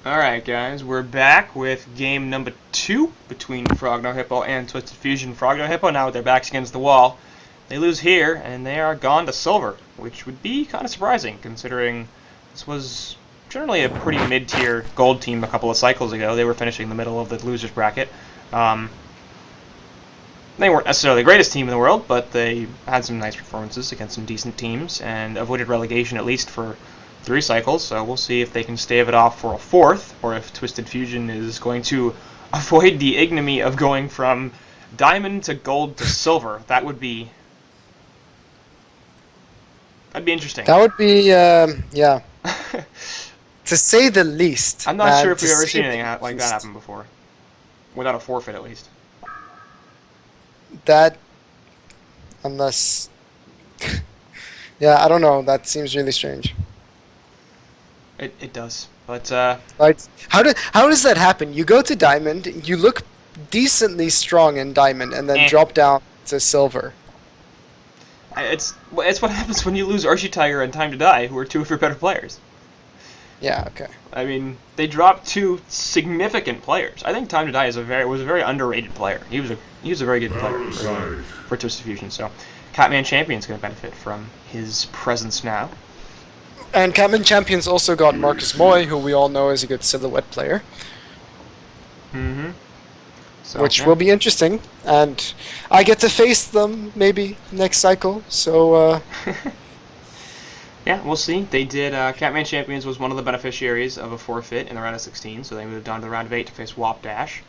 Alright guys, we're back with game number 2 between FnoH Hippo and TwFu FnoH Hippo. Now with their backs against the wall, they lose here and they are gone to silver, which would be kind of surprising considering this was generally a pretty mid-tier gold team a couple of cycles ago. They were finishing in the middle of the losers bracket. They weren't necessarily the greatest team in the world, but they had some nice performances against some decent teams and avoided relegation at least for 3 cycles, so we'll see if they can stave it off for a 4th, or if Twisted Fusion is going to avoid the ignominy of going from diamond to gold to silver. That'd be interesting. That would be, yeah, to say the least. I'm not sure if we've ever seen anything like that happen before, without a forfeit at least. That, unless, yeah, I don't know. That seems really strange. It does, but Like, how does that happen? You go to diamond, you look decently strong in diamond, and then drop down to silver. It's what happens when you lose Archie-Tiger and Time to Die, who are 2 of your better players. Yeah, okay. I mean, they dropped 2 significant players. I think Time to Die was a very underrated player. He was a very good player for Twisted Fusion. So, Catman Champion's going to benefit from his presence now. And Catman Champions also got Marcus Moy, who we all know is a good silhouette player. So, which will be interesting, and I get to face them maybe next cycle. So yeah, we'll see. They did. Catman Champions was one of the beneficiaries of a forfeit in the round of 16, so they moved on to the round of 8 to face Wop Dash,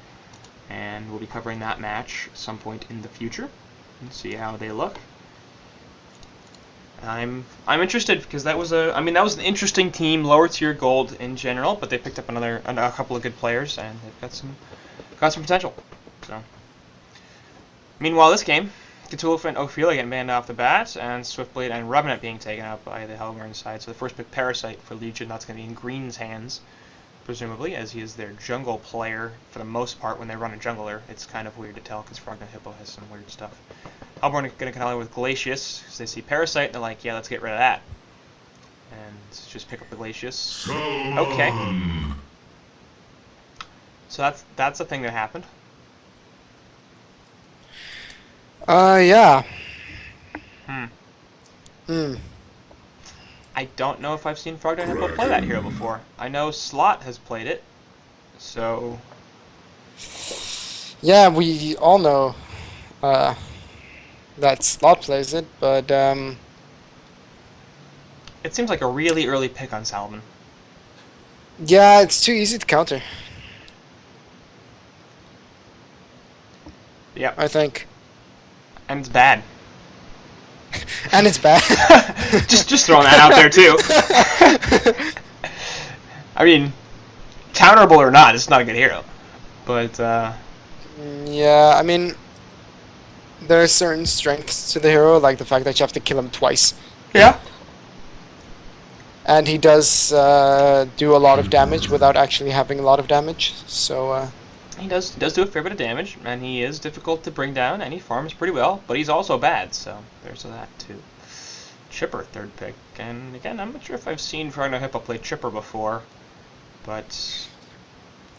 and we'll be covering that match at some point in the future and see how they look. I'm interested because that was an interesting team, lower tier gold in general, but they picked up a couple of good players and they've got some potential. So, meanwhile, this game, Cthulhu and Ophelia getting banned off the bat, and Swiftblade and Revenant being taken out by the Hellborn side. So the first pick Parasite for Legion, that's going to be in Green's hands, presumably, as he is their jungle player for the most part. When they run a jungler, it's kind of weird to tell because FnoH Hippo has some weird stuff. Hellborn are going to contend with Glacius because they see Parasite and they're like, yeah, let's get rid of that. And just pick up the Glacius. Okay. So that's a thing that happened. yeah. I don't know if I've seen FnoH Hippo play that hero before. I know Slot has played it, so... Yeah, we all know that Slot plays it, but it seems like a really early pick on Salomon. yeah, it's too easy to counter. Yep. I think. And it's bad. And it's bad. just throwing that out there too. I mean, counterable or not, it's not a good hero. But yeah, I mean, there are certain strengths to the hero, like the fact that you have to kill him twice. Yeah. And he does do a lot of damage without actually having a lot of damage. So he does do a fair bit of damage, and he is difficult to bring down, and he farms pretty well, but he's also bad, so there's that too. Chipper, 3rd pick, and again, I'm not sure if I've seen FnoH Hippo play Chipper before, but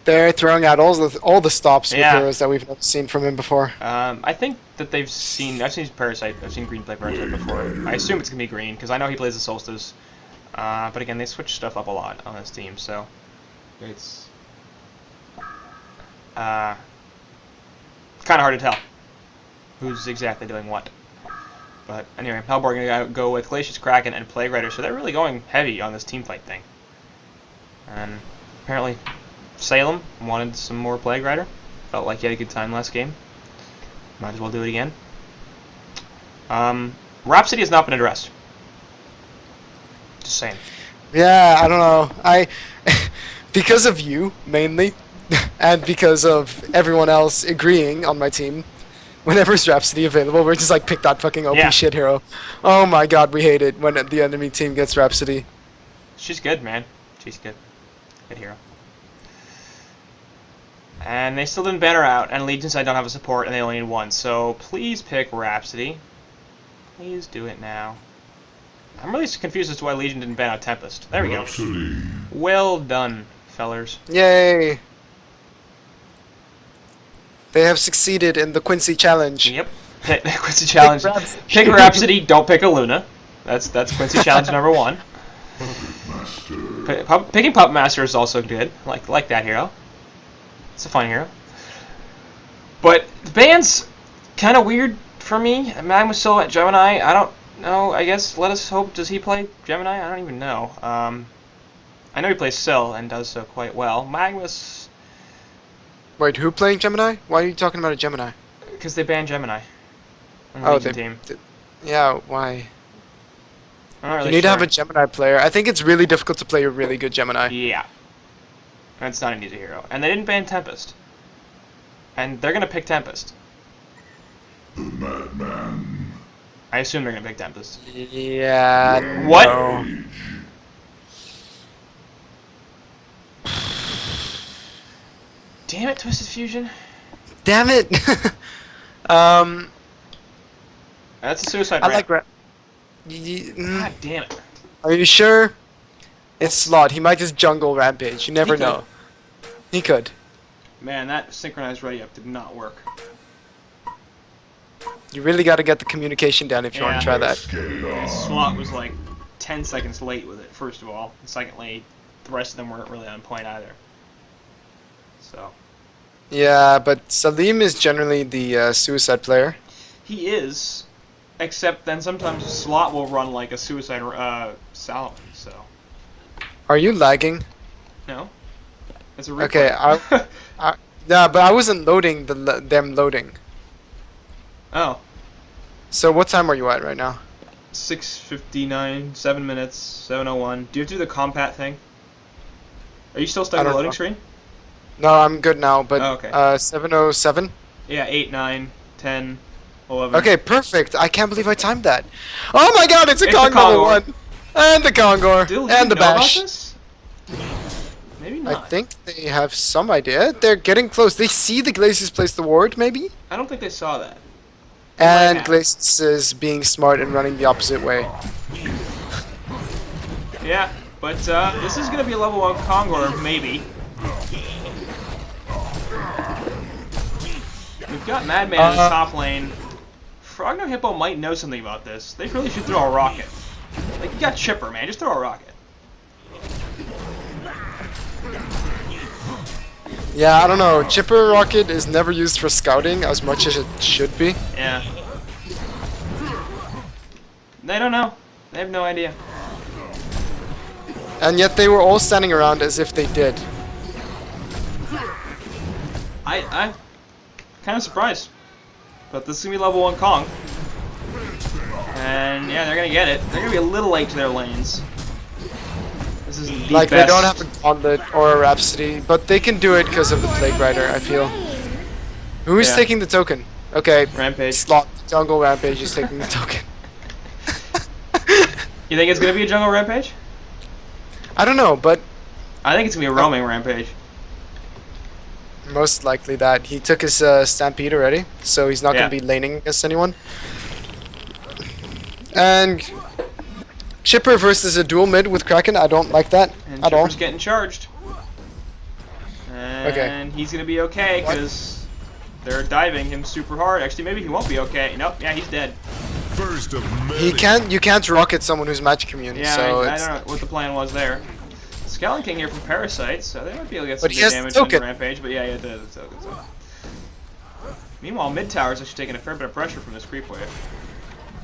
they're throwing out all the stops with yeah. heroes that we've never seen from him before. I think that I've seen Parasite, I've seen Green play Parasite before. I assume it's going to be Green, because I know he plays the Solstice, but again, they switch stuff up a lot on this team, so it's kind of hard to tell who's exactly doing what. But anyway, Hellborn going to go with Glacius, Kraken, and Plague Rider, so they're really going heavy on this team fight thing. And apparently Salem wanted some more Plague Rider. Felt like he had a good time last game. Might as well do it again. Rhapsody has not been addressed. Just saying. Yeah, I don't know. Because of you, mainly, and because of everyone else agreeing on my team, whenever is Rhapsody available, we're just like, pick that fucking OP shit hero. Oh my god, we hate it when the enemy team gets Rhapsody. She's good, man. She's good. Good hero. And they still didn't ban her out, and Legion side don't have a support, and they only need 1. So please pick Rhapsody. Please do it now. I'm really confused as to why Legion didn't ban out Tempest. There we go. Well done, fellers. Yay! They have succeeded in the Quincy challenge. Yep. Quincy challenge. Pick Rhapsody. Don't pick a Luna. That's Quincy challenge number 1. Picking Puppet Master is also good. Like that hero. It's a fun hero. But the band's kind of weird for me. Magma's still at Gemini. I don't know. I guess let us hope. Does he play Gemini? I don't even know. I know he plays Syl and does so quite well. Magma's. Wait, who playing Gemini? Why are you talking about a Gemini? Because they banned Gemini. Oh, team. Yeah, why? I'm not really You need sure. to have a Gemini player. I think it's really difficult to play a really good Gemini. Yeah. That's not an easy hero. And they didn't ban Tempest. And they're gonna pick Tempest. The madman. I assume they're gonna pick Tempest. Yeah. What? No. Damn it, Twisted Fusion. Damn it. That's a suicide I ramp. like. God damn it. Are you sure? It's Slot. He might just jungle Rampage. You never He could. know. He could. Man, that synchronized ready up did not work. You really got to get the communication down if you want to try that. Slot was like 10 seconds late with it, first of all. And secondly, the rest of them weren't really on point either. So. Yeah, but Salim is generally the suicide player. He is, except then sometimes Slot will run like a suicide Salomon, so. Are you lagging? No. It's a replay. Okay, yeah, but I wasn't loading them loading. Oh. So what time are you at right now? 6:59, 7 minutes, 7:01. Do you have to do the compat thing? Are you still stuck I on the don't loading know. screen? No, I'm good now, but Oh, okay. 7:07? Yeah, 8, 9, 10, 11. Okay, perfect. I can't believe I timed that. Oh my god, it's a It's the Kong level Kongor. 1! And the Kongor! Do you And the know about Bash. this? Maybe I not. think they have some idea. They're getting close. They see the Glacius place the ward, maybe? I don't think they saw that. And have. Glacius is being smart and running the opposite way. Yeah, but this is gonna be a level 1 Kongor, maybe. We've got Madman in the top lane. Frogno Hippo might know something about this. They really should throw a rocket. Like, you got Chipper, man. Just throw a rocket. Yeah, I don't know. Chipper Rocket is never used for scouting as much as it should be. Yeah. They don't know. They have no idea. And yet they were all standing around as if they did. I'm kind of surprised. But this is going to be level 1 Kong. And yeah, they're going to get it. They're going to be a little late to their lanes. This isn't the Like, best. they don't have a Gauntlet or a Rhapsody, but they can do it because of the Plague Rider, I feel. Who's Yeah. taking the token? Okay, Rampage. Slot, Jungle Rampage is taking the token. You think it's going to be a jungle Rampage? I don't know, but I think it's going to be a roaming Rampage. most likely that. He took his Stampede already, so he's not Yeah. going to be laning against anyone. And Chipper versus a dual mid with Kraken, I don't like that And at all. Chipper's getting charged. And he's going to be okay because they're diving him super hard. Actually, maybe he won't be okay. Nope, yeah, he's dead. First of You can't rocket someone who's magic immune, Yeah, so I it's, don't know what the plan was there. Skeleton King here from Parasite, so they might be able to get some But he good has the damage on the token. Rampage, but yeah, the token. So. Meanwhile, mid tower's actually taking a fair bit of pressure from this creep wave.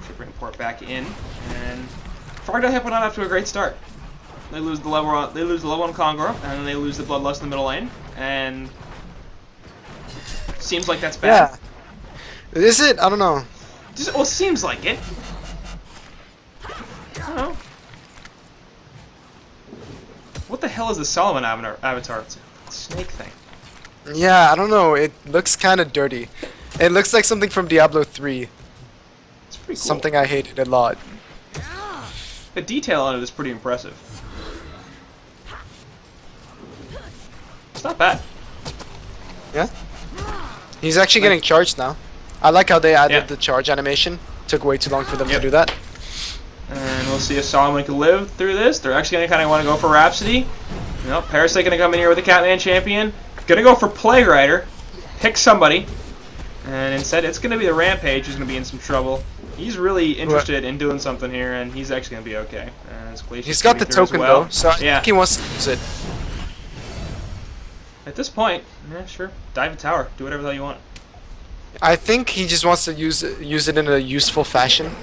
Should bring Port back in, and Frogdale Hippo not off to a great start. They lose the level 1 Kongor, and then they lose the Bloodlust in the middle lane, and seems like that's bad. yeah. Is it? I don't know. Just, well, it seems like it. I don't know. What the hell is the Solomon avatar? It's a snake thing. Yeah, I don't know. It looks kind of dirty. It looks like something from Diablo 3. It's pretty cool. Something I hated a lot. The detail on it is pretty impressive. It's not bad. Yeah? He's actually getting charged now. I like how they added Yeah. the charge animation. Took way too long for them Yep. to do that. And we'll see if Solomon can live through this. They're actually going to kind of want to go for Rhapsody. Nope, Parasite gonna come in here with the Catman champion. Gonna go for Plague Rider. Pick somebody. And instead, it's gonna be the Rampage who's gonna be in some trouble. He's really interested in doing something here, and he's actually gonna be okay. He's got the token though, so I think he wants to use it. At this point, yeah, sure. Dive a tower. Do whatever the hell you want. I think he just wants to use it in a useful fashion.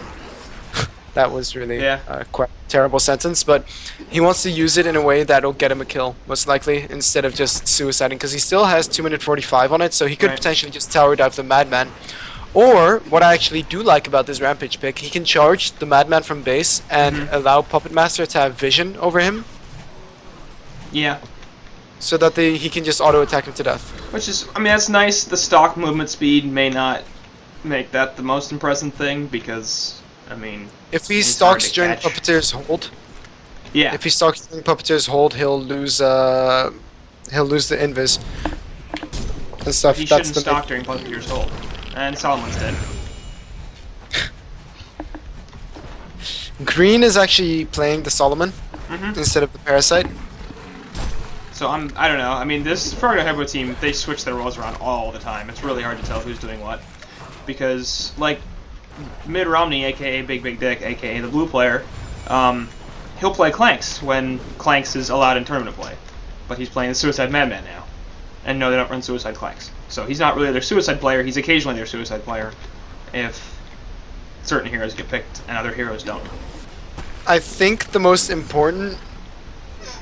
That was really quite a terrible sentence, but he wants to use it in a way that'll get him a kill, most likely, instead of just suiciding, because he still has 2 minute 45 on it, so he could potentially just tower dive the Madman. Or, what I actually do like about this Rampage pick, he can charge the Madman from base and allow Puppet Master to have vision over him. Yeah. So that he can just auto-attack him to death. Which is, I mean, that's nice. The stock movement speed may not make that the most impressive thing, because, I mean... If he stalks during Puppeteer's hold... Yeah. If he stalks during Puppeteer's hold, he'll lose the invis. And stuff. He shouldn't stalk during Puppeteer's hold. And Solomon's dead. Green is actually playing the Solomon instead of the Parasite. So I don't know. I mean, this Fargo Hippo team, they switch their roles around all the time. It's really hard to tell who's doing what, because like Mid Romney, aka Big Dick, aka the blue player, he'll play Clanks when Clanks is allowed in tournament play, but he's playing the Suicide Madman now, and no, they don't run Suicide Clanks. So he's not really their Suicide player. He's occasionally their Suicide player, if certain heroes get picked and other heroes don't. I think the most important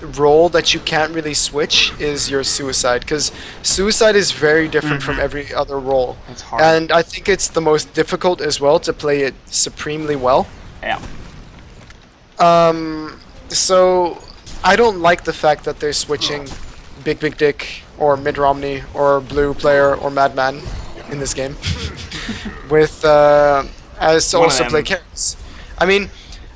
role that you can't really switch is your Suicide, because Suicide is very different from every other role. It's hard. And I think it's the most difficult as well to play it supremely well. Yeah. So I don't like the fact that they're switching Big Dick or Mid Romney or Blue player or Madman in this game with as to also play carries. I mean,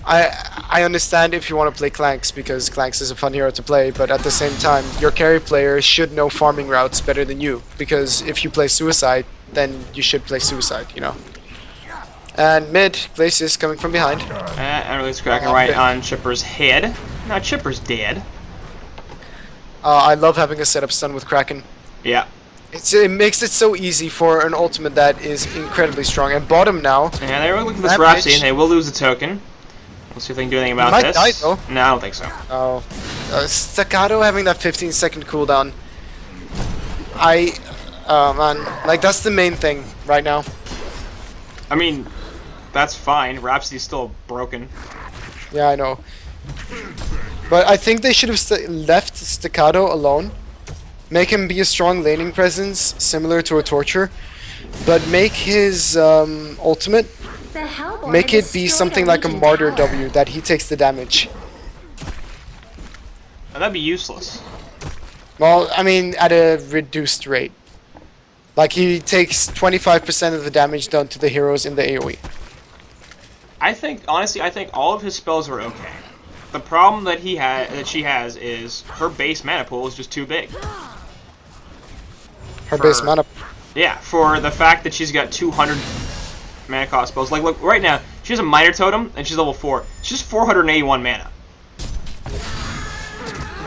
I understand if you want to play Clanks, because Clanks is a fun hero to play, but at the same time, your carry player should know farming routes better than you, because if you play Suicide, then you should play Suicide, you know. And mid, Glacius coming from behind. And release Kraken right on Chipper's head. Now Chipper's dead. I love having a setup stun with Kraken. Yeah. It makes it so easy for an ultimate that is incredibly strong. And bottom now. Yeah, they were looking for this Rhapsody, and they will lose the token. We'll see if they can do anything about this. Might die, though. No, I don't think so. Oh. Staccato having that 15-second cooldown. Man, like, that's the main thing right now. I mean, that's fine. Rhapsody's still broken. Yeah, I know. But I think they should have left Staccato alone. Make him be a strong laning presence, similar to a Torture. But make his ultimate, make it be something like a Martyr W, that he takes the damage. Oh, that'd be useless. Well, I mean, at a reduced rate. Like, he takes 25% of the damage done to the heroes in the AoE. Honestly, I think all of his spells are okay. The problem that she has is her base mana pool is just too big. Her base mana. Yeah, for the fact that she's got 200 mana cost spells. Like, look, right now, she has a Minor Totem, and she's level 4. She's 481 mana.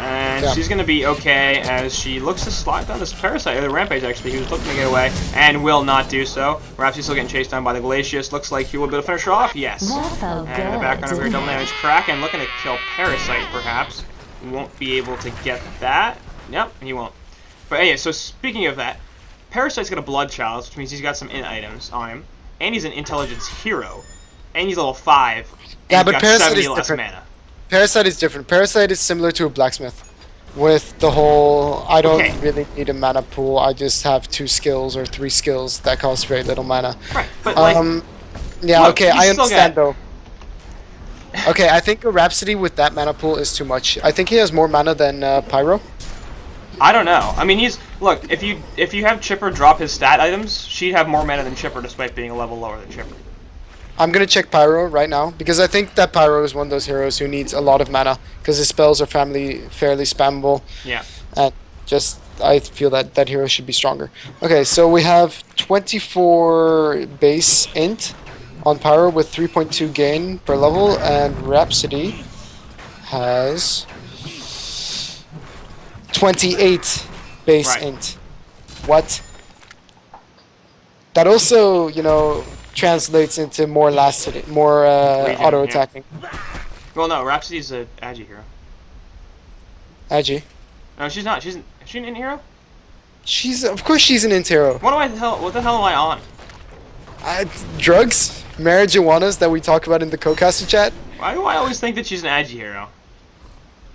And she's going to be okay as she looks to slide down this Parasite, or the Rampage, actually. He was looking to get away, and will not do so. Perhaps he's still getting chased down by the Glacius. Looks like he will be able to finish her off. Yes. And in the background over here, double damage Kraken, looking to kill Parasite, perhaps. He won't be able to get that. Yep, he won't. But anyway, so speaking of that, Parasite's got a Blood Chalice, which means he's got some int items on him. And he's an intelligence hero. And he's level 5. Yeah, but Parasite is less different. Mana. Parasite is different. Parasite is similar to a Blacksmith. With the whole, I don't really need a mana pool, I just have 2 skills or 3 skills that cost very little mana. Right, but like... yeah, look, okay, I understand though. Okay, I think a Rhapsody with that mana pool is too much. I think he has more mana than Pyro. I don't know. I mean, look, if you have Chipper drop his stat items, she'd have more mana than Chipper despite being a level lower than Chipper. I'm gonna check Pyro right now, because I think that Pyro is one of those heroes who needs a lot of mana, because his spells are fairly spammable. Yeah. And I feel that that hero should be stronger. Okay, so we have 24 base int on Pyro with 3.2 gain per level, and Rhapsody has 28 base Right. int. What? That also, you know, translates into more last hitting, more Legion, auto yeah. attacking. Well, no, Rhapsody's a Agi hero. Agi. No, she's not. Is she an int hero? She's, of course she's an int hero. What the hell am I on? Drugs? Marijuanas that we talk about in the co-caster chat? Why do I always think that she's an Agi hero?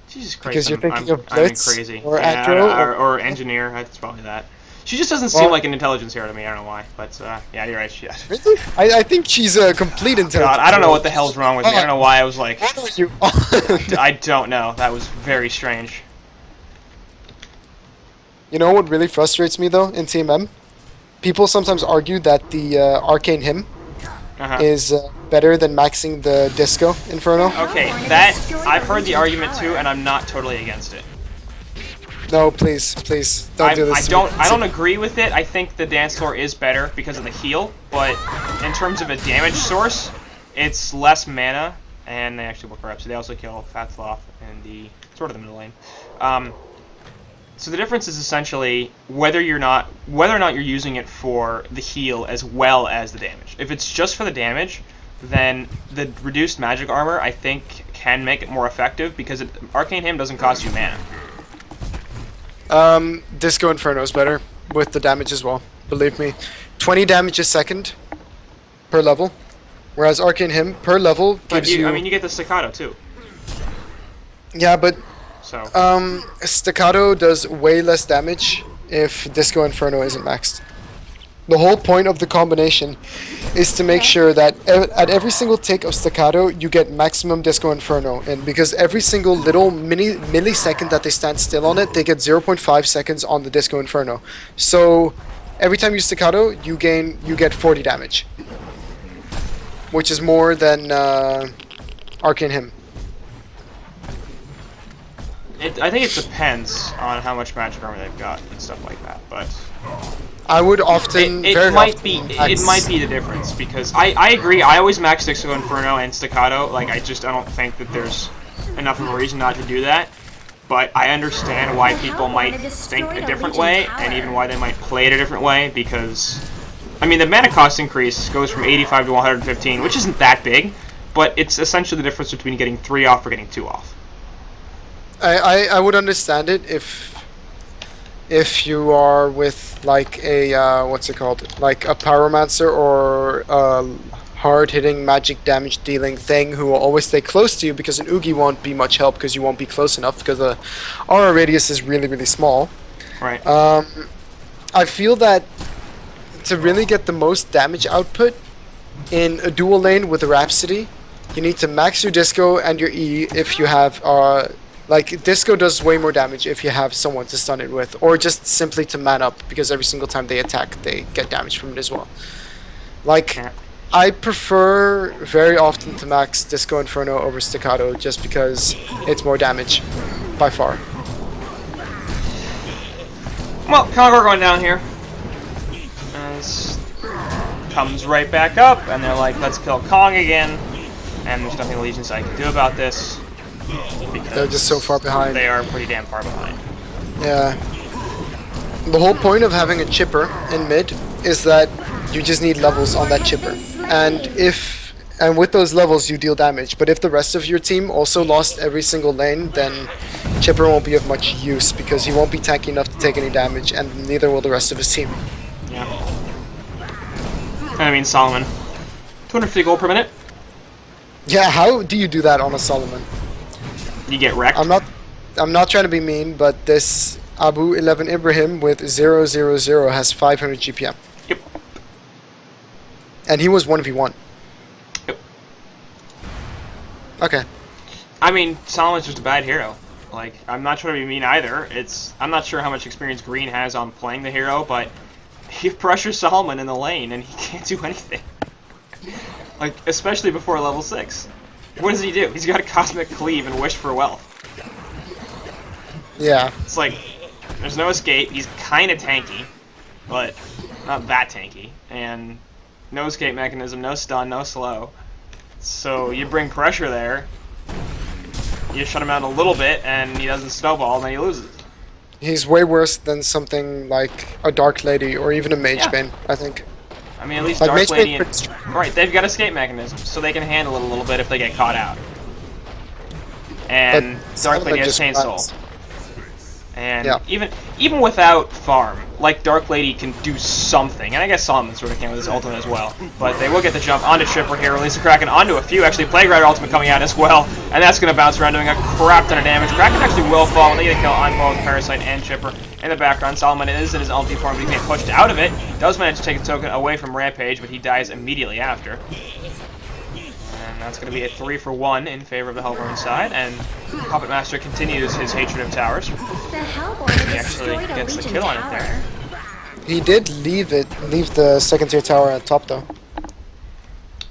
Jesus Christ, Because you're thinking of I'm Blitz crazy. or yeah, Aggro or Engineer. That's probably that. She just doesn't seem Well- like an intelligence hero to me. I don't know why, but yeah, you're right. She. Really? I think she's a complete intelligence. God, I don't know hero. what the hell's wrong with me. I don't know why I was like. What are you I don't know. That was very strange. You know what really frustrates me though in Team M? People sometimes argue that the Arcane Hymn Uh-huh. is better than maxing the Disco Inferno. Okay, that I've heard the argument too, and I'm not totally against it. No, please, please, don't do this. I don't agree with it. I think the dance floor is better because of the heal, but in terms of a damage source, it's less mana, and they actually work her up. So they also kill Fatsloth in the sort of the middle lane. So the difference is essentially whether or not you're using it for the heal as well as the damage. If it's just for the damage, then the reduced magic armor I think can make it more effective because Arcane Hymn doesn't cost you mana. Disco Inferno is better with the damage as well. Believe me, 20 damage a second per level, whereas Arcane Hymn per level But gives you. I mean, you get the staccato too. Yeah, but So Staccato does way less damage if Disco Inferno isn't maxed. The whole point of the combination is to make sure that at every single tick of Staccato, you get maximum Disco Inferno in, because every single little millisecond that they stand still on it, they get 0.5 seconds on the Disco Inferno. So every time you Staccato, you get 40 damage, which is more than Arcane Hymn. I think it depends on how much magic armor they've got and stuff like that, but I would often. it might be the difference because I agree. I always max Disco Inferno and Staccato. Like I don't think that there's enough of a reason not to do that. But I understand why people might think a different way, and even why they might play it a different way. Because I mean, the mana cost increase goes from 85 to 115, which isn't that big, but it's essentially the difference between getting 3 off or getting 2 off. I would understand it if you are with like a what's it called, like a pyromancer or a hard-hitting magic damage dealing thing who will always stay close to you, because an Oogie won't be much help because you won't be close enough because the aura radius is really small. Right. I feel that to really get the most damage output in a dual lane with a Rhapsody, you need to max your Disco and your E if you have like, Disco does way more damage if you have someone to stun it with, or just simply to man up, because every single time they attack, they get damage from it as well. Like, Yeah. I prefer very often to max Disco Inferno over Staccato, just because it's more damage, by far. Well, Conqueror going down here. Comes right back up, and they're like, let's kill Kong again. And there's nothing the Legion side can do about this. They're just so far behind. They are pretty damn far behind. Yeah. The whole point of having a chipper in mid is that you just need levels on that chipper. And with those levels you deal damage. But if the rest of your team also lost every single lane, then chipper won't be of much use, because he won't be tanky enough to take any damage, and neither will the rest of his team. Yeah. And I mean Solomon. 250 gold per minute. Yeah, how do you do that on a Solomon? You get wrecked. I'm not trying to be mean, but this Abu 11 Ibrahim with 000 has 500 GPM. Yep. And he was 1v1. Yep. Okay. I mean, Solomon's just a bad hero. Like, I'm not trying to be mean either. I'm not sure how much experience Green has on playing the hero, but he pressures Solomon in the lane and he can't do anything. Like, especially before level 6. What does he do? He's got a Cosmic Cleave and Wish for Wealth. Yeah. It's like, there's no escape. He's kind of tanky, but not that tanky. And no escape mechanism, no stun, no slow. So you bring pressure there, you shut him out a little bit, and he doesn't snowball, and then he loses. He's way worse than something like a Dark Lady or even a Mage Yeah. Bane, I think. I mean, at least Like Dark Mage Lady Bane's and... pretty strong. Right, they've got escape mechanisms, so they can handle it a little bit if they get caught out. And Dark Lady has Chain Soul. And Yeah. even without farm, like Dark Lady can do something, and I guess Solomon sort of can with his ultimate as well. But they will get the jump onto Chipper here, release the Kraken onto a few. Actually, Playground ultimate coming out as well, and that's going to bounce around, doing a crap ton of damage. Kraken actually will fall, and they get a kill on both Parasite and Chipper. In the background, Solomon is in his ulti form, but he can't pushed out of it. Does manage to take a token away from Rampage, but he dies immediately after. And that's going to be a 3-for-1 in favor of the Hellborn side, and Puppet Master continues his hatred of towers. The Hellborn He actually destroyed a gets the Legion kill on it tower. there. He did leave the second tier tower at top though.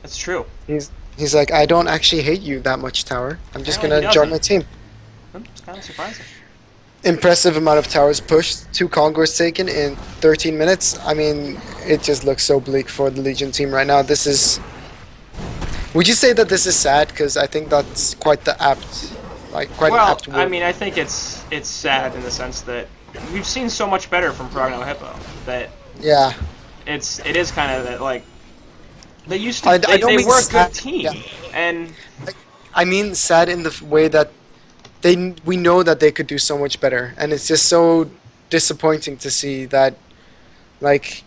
That's true. He's like, I don't actually hate you that much, tower. I'm just Apparently gonna he join doesn't. my team. It's kind of surprising. Impressive amount of towers pushed, 2 conquests taken in 13 minutes. I mean, it just looks so bleak for the Legion team right now. This is... Would you say that this is sad? Because I think that's quite the apt... quite an Well, apt word. I mean, I think it's sad in the sense that we've seen so much better from Progno Hippo that Yeah. it is kind of that, like, they used to I don't they mean were a sad, good team, yeah. and I mean sad in the way that we know that they could do so much better, and it's just so disappointing to see that, like,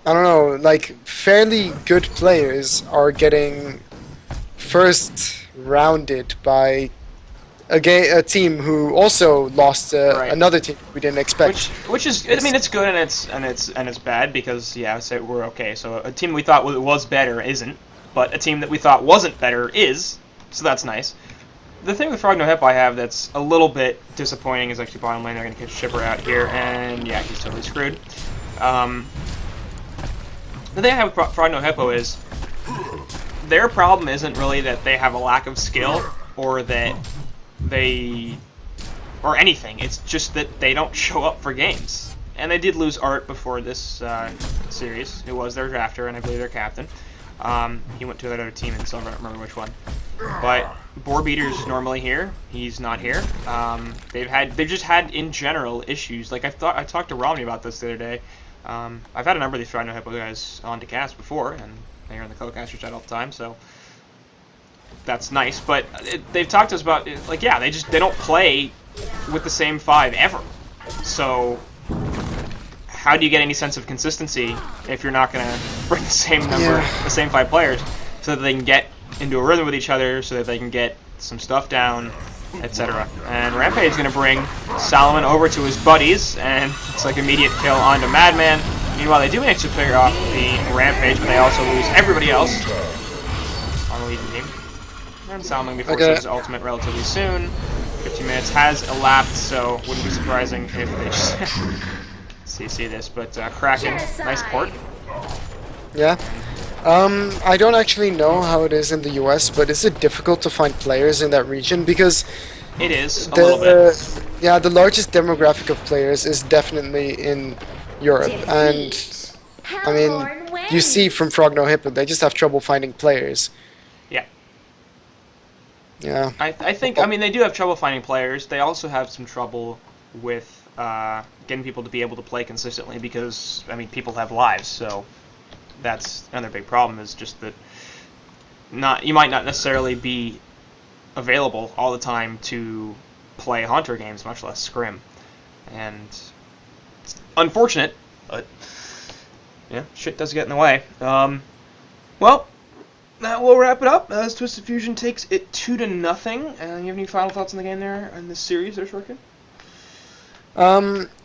I don't know, like, fairly good players are getting first rounded by a team who also lost Right. another team we didn't expect. which is, I mean, it's good and it's bad because yeah, so we're okay. So a team we thought was better isn't, but a team that we thought wasn't better is, so that's nice. The thing with Frogno Hip I have that's a little bit disappointing is actually bottom lane. They're going to catch Shipper out here, and yeah, he's totally screwed. The thing I have with Frogno Hippo is their problem isn't really that they have a lack of skill or that they or anything. It's just that they don't show up for games. And they did lose Art before this series, who was their drafter and I believe their captain. He went to that other team in Silver, I don't remember which one. But Boarbeater's normally here. He's not here. They've just had in general issues. Like I talked to Romney about this the other day. I've had a number of these Frogno Hippo guys on to cast before, and they're in the co-caster chat all the time, so that's nice. But they've talked to us about like, yeah, they don't play with the same 5 ever. So how do you get any sense of consistency if you're not going to bring the same number, the same 5 players, so that they can get into a rhythm with each other, so that they can get some stuff down, etc. And Rampage is going to bring Solomon over to his buddies, and it's like immediate kill onto Madman. Meanwhile, they do manage to clear off the Rampage, but they also lose everybody else on the Legion team. And Solomon will be forced his ultimate relatively soon. 15 minutes has elapsed, so wouldn't be surprising if they just CC this. But Kraken, nice port. Yeah. I don't actually know how it is in the US, but is it difficult to find players in that region? Because it is, a little bit. Yeah, the largest demographic of players is definitely in Europe, and I mean, you see from Frogno Hippo, they just have trouble finding players. Yeah. Yeah. I think, I mean, they do have trouble finding players. They also have some trouble with getting people to be able to play consistently because, I mean, people have lives, so that's another big problem, is just that you might not necessarily be available all the time to play HoN Tour games, much less Scrim. And it's unfortunate, but yeah, shit does get in the way. Well, that will wrap it up as Twisted Fusion takes it 2-0. You have any final thoughts on the game there in this series there, Shorkin?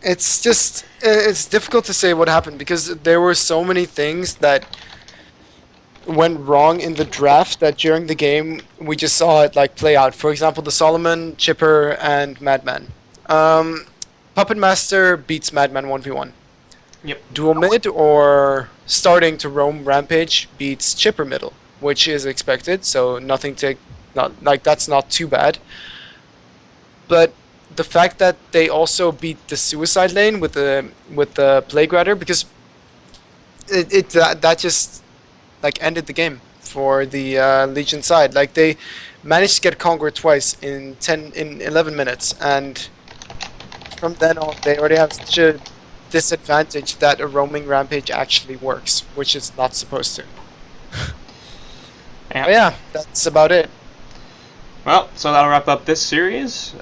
It's just, it's difficult to say what happened because there were so many things that went wrong in the draft that during the game we just saw it like play out. For example, the Solomon, Chipper, and Madman. Puppet Master beats Madman 1v1. Yep. Dual mid or starting to roam Rampage beats Chipper middle, which is expected, so nothing to, that's not too bad. But the fact that they also beat the suicide lane with the Plague Rider, because that just like ended the game for the Legion side. Like they managed to get Conqueror twice in 11 minutes, and from then on, they already have such a disadvantage that a roaming rampage actually works, which is not supposed to. Yeah. But yeah, that's about it. Well, so that'll wrap up this series.